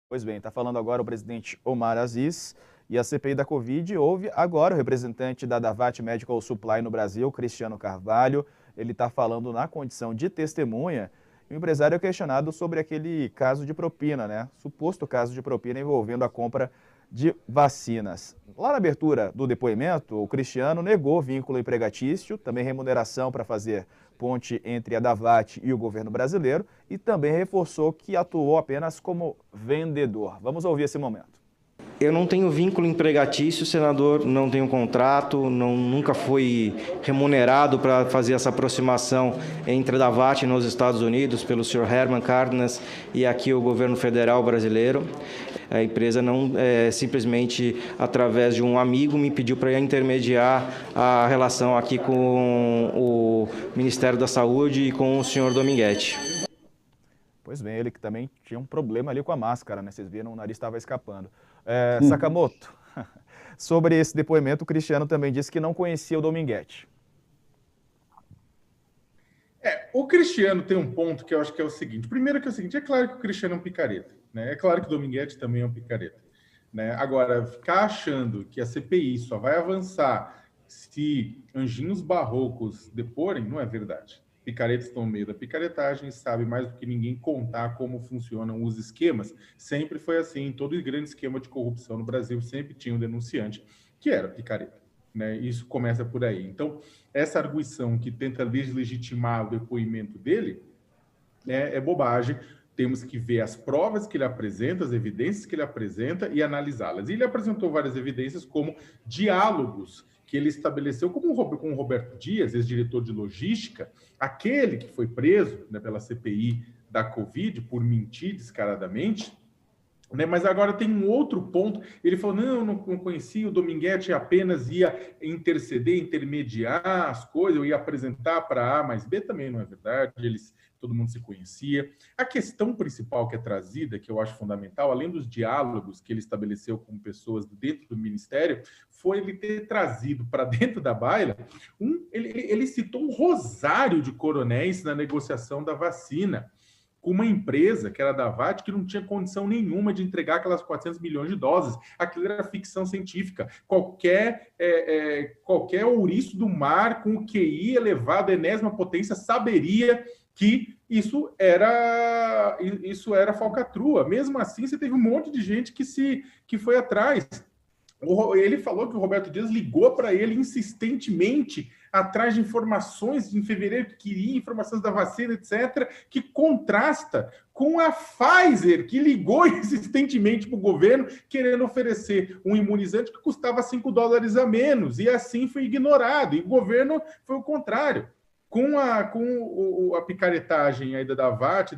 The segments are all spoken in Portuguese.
Pois bem, está falando agora o presidente Omar Aziz e a CPI da Covid houve agora o representante da Davat Medical Supply no Brasil, Cristiano Carvalho. Ele está falando na condição de testemunha e o empresário é questionado sobre aquele caso de propina, né? Suposto caso de propina envolvendo a compra de vacinas. Lá na abertura do depoimento, o Cristiano negou vínculo empregatício, também remuneração para fazer ponte entre a Davat e o governo brasileiro e também reforçou que atuou apenas como vendedor. Vamos ouvir esse momento. Eu não tenho vínculo empregatício, senador, não tenho contrato, nunca fui remunerado para fazer essa aproximação entre a Davat nos Estados Unidos pelo senhor Herman Cárdenas e aqui o governo federal brasileiro. A empresa não simplesmente, através de um amigo, me pediu para intermediar a relação aqui com o Ministério da Saúde e com o senhor Dominguete. Pois bem, ele que também tinha um problema ali com a máscara, né? Vocês viram, o nariz estava escapando. Sakamoto, sobre esse depoimento, o Cristiano também disse que não conhecia o Dominguete. O Cristiano tem um ponto que eu acho que é o seguinte. Primeiro que é o seguinte, é claro que o Cristiano é um picareta, né? É claro que o Dominguete também é um picareta, né? Agora, ficar achando que a CPI só vai avançar se anjinhos barrocos deporem, não é verdade. Picaretas estão no meio da picaretagem, sabe mais do que ninguém contar como funcionam os esquemas. Sempre foi assim, todo grande esquema de corrupção no Brasil sempre tinha um denunciante que era picareta, né? Isso começa por aí. Então, essa arguição que tenta deslegitimar o depoimento dele é bobagem. Temos que ver as provas que ele apresenta, as evidências que ele apresenta e analisá-las. E ele apresentou várias evidências como diálogos que ele estabeleceu com o Roberto Dias, ex-diretor de logística, aquele que foi preso, né, pela CPI da Covid por mentir descaradamente, né? Mas agora tem um outro ponto. Ele falou, não conhecia, o Dominguete apenas ia interceder, intermediar as coisas, eu ia apresentar para A mais B, também não é verdade, todo mundo se conhecia. A questão principal que é trazida, que eu acho fundamental, além dos diálogos que ele estabeleceu com pessoas dentro do Ministério, foi ele ter trazido para dentro da baila, ele citou um rosário de coronéis na negociação da vacina, com uma empresa, que era a Davat, que não tinha condição nenhuma de entregar aquelas 400 milhões de doses. Aquilo era ficção científica. Qualquer ouriço do mar com o QI elevado à enésima potência saberia que isso era falcatrua. Mesmo assim, você teve um monte de gente que foi atrás. Ele falou que o Roberto Dias ligou para ele insistentemente atrás de informações em fevereiro, que queria informações da vacina, etc., que contrasta com a Pfizer, que ligou insistentemente para o governo querendo oferecer um imunizante que custava $5 a menos, e assim foi ignorado, e o governo foi o contrário. Com a picaretagem aí da Davat,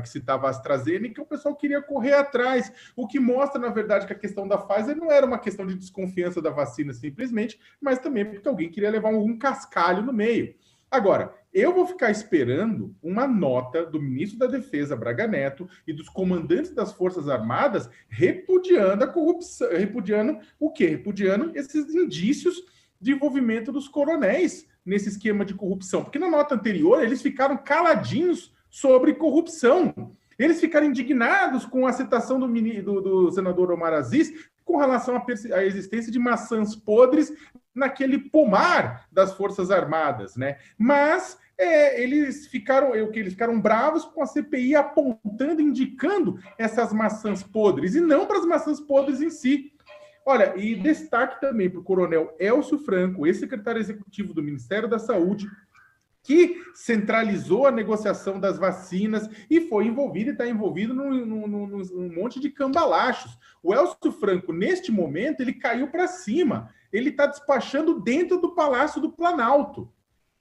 que citava a AstraZeneca, o pessoal queria correr atrás, o que mostra, na verdade, que a questão da Pfizer não era uma questão de desconfiança da vacina simplesmente, mas também porque alguém queria levar um cascalho no meio. Agora, eu vou ficar esperando uma nota do ministro da Defesa, Braga Neto, e dos comandantes das Forças Armadas repudiando a corrupção, repudiando o quê? Repudiando esses indícios de envolvimento dos coronéis nesse esquema de corrupção, porque na nota anterior eles ficaram caladinhos sobre corrupção. Eles ficaram indignados com a citação do senador Omar Aziz com relação à existência de maçãs podres naquele pomar das Forças Armadas, né? Mas eles ficaram bravos com a CPI apontando, indicando essas maçãs podres, e não para as maçãs podres em si. Olha, e destaque também para o coronel Elcio Franco, ex-secretário executivo do Ministério da Saúde, que centralizou a negociação das vacinas e foi envolvido e está envolvido num monte de cambalachos. O Elcio Franco, neste momento, ele caiu para cima. Ele está despachando dentro do Palácio do Planalto.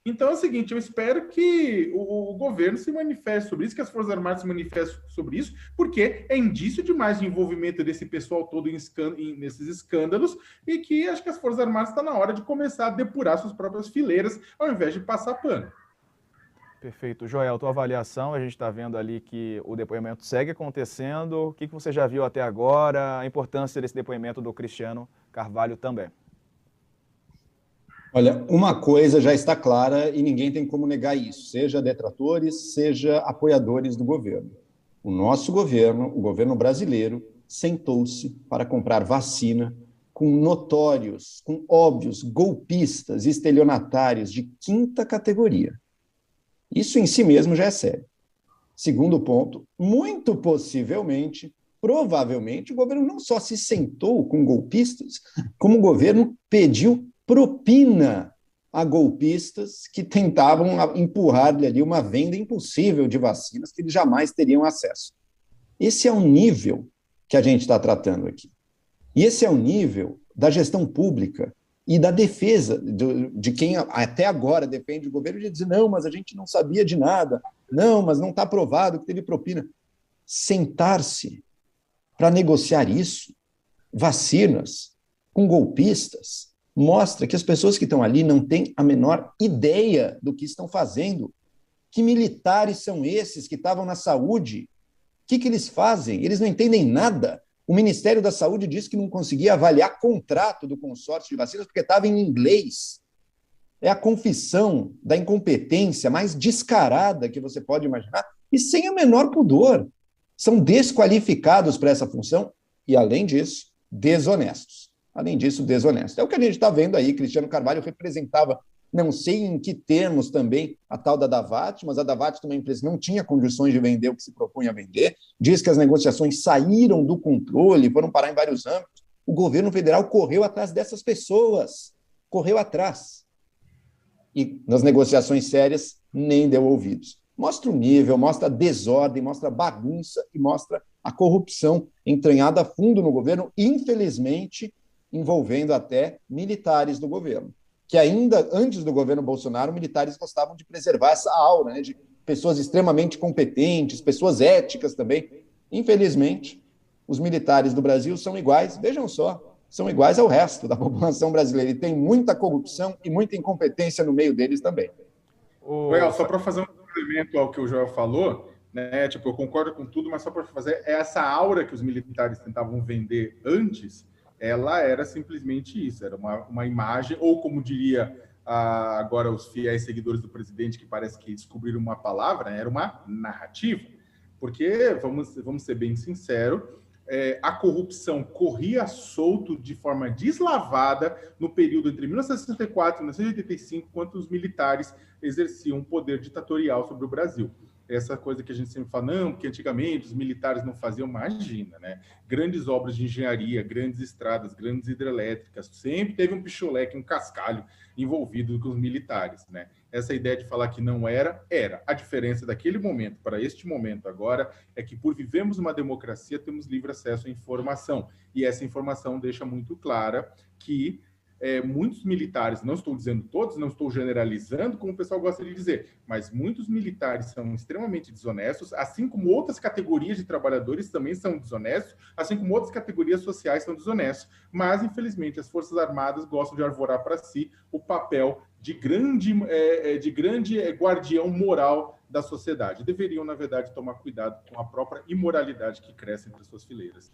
Então é o seguinte, eu espero que o governo se manifeste sobre isso, que as Forças Armadas se manifestem sobre isso, porque é indício demais de envolvimento desse pessoal todo nesses escândalos, e que acho que as Forças Armadas está na hora de começar a depurar suas próprias fileiras, ao invés de passar pano. Perfeito. Joel, tua avaliação, a gente está vendo ali que o depoimento segue acontecendo. O que você já viu até agora? A importância desse depoimento do Cristiano Carvalho também. Olha, uma coisa já está clara e ninguém tem como negar isso, seja detratores, seja apoiadores do governo. o nosso governo, o governo brasileiro, sentou-se para comprar vacina com notórios, com óbvios golpistas e estelionatários de quinta categoria. Isso em si mesmo já é sério. Segundo ponto, muito possivelmente, provavelmente, o governo não só se sentou com golpistas, como o governo pediu propina a golpistas que tentavam empurrar-lhe ali uma venda impossível de vacinas que eles jamais teriam acesso. Esse é o nível que a gente está tratando aqui. E esse é o nível da gestão pública e da defesa de quem até agora defende o governo de dizer não, mas a gente não sabia de nada, não, mas não está provado que teve propina. Sentar-se para negociar isso, vacinas, com golpistas, mostra que as pessoas que estão ali não têm a menor ideia do que estão fazendo. Que militares são esses que estavam na saúde? O que eles fazem? Eles não entendem nada. O Ministério da Saúde disse que não conseguia avaliar contrato do consórcio de vacinas porque estava em inglês. É a confissão da incompetência mais descarada que você pode imaginar e sem o menor pudor. São desqualificados para essa função e, além disso, desonestos. Além disso, desonestos. É o que a gente está vendo aí. Cristiano Carvalho representava, não sei em que termos também, a tal da Davat, mas a Davat também não tinha condições de vender o que se propunha a vender. Diz que as negociações saíram do controle, foram parar em vários âmbitos. O governo federal correu atrás dessas pessoas. Correu atrás. E nas negociações sérias, nem deu ouvidos. Mostra o nível, mostra a desordem, mostra a bagunça e mostra a corrupção entranhada a fundo no governo, infelizmente, envolvendo até militares do governo. Que ainda antes do governo Bolsonaro, militares gostavam de preservar essa aura, né, de pessoas extremamente competentes, pessoas éticas também. Infelizmente, os militares do Brasil são iguais, vejam só, são iguais ao resto da população brasileira. E tem muita corrupção e muita incompetência no meio deles também. Well, só para fazer um complemento ao que o Joel falou, né? Tipo, eu concordo com tudo, mas só para fazer essa aura que os militares tentavam vender antes, ela era simplesmente isso, era uma imagem, ou como diria agora os fiéis seguidores do presidente, que parece que descobriram uma palavra, né? Era uma narrativa. Porque, vamos ser bem sinceros, a corrupção corria solto de forma deslavada no período entre 1964 e 1985, quando os militares exerciam um poder ditatorial sobre o Brasil. Essa coisa que a gente sempre fala, não, porque antigamente os militares não faziam, imagina, né? Grandes obras de engenharia, grandes estradas, grandes hidrelétricas, sempre teve um picholeque, um cascalho envolvido com os militares, né? Essa ideia de falar que não era. A diferença daquele momento para este momento agora é que, por vivemos uma democracia, temos livre acesso à informação. E essa informação deixa muito clara que muitos militares, não estou dizendo todos, não estou generalizando, como o pessoal gosta de dizer, mas muitos militares são extremamente desonestos, assim como outras categorias de trabalhadores também são desonestos, assim como outras categorias sociais são desonestos. Mas, infelizmente, as Forças Armadas gostam de arvorar para si o papel de grande guardião moral da sociedade. Deveriam, na verdade, tomar cuidado com a própria imoralidade que cresce entre suas fileiras.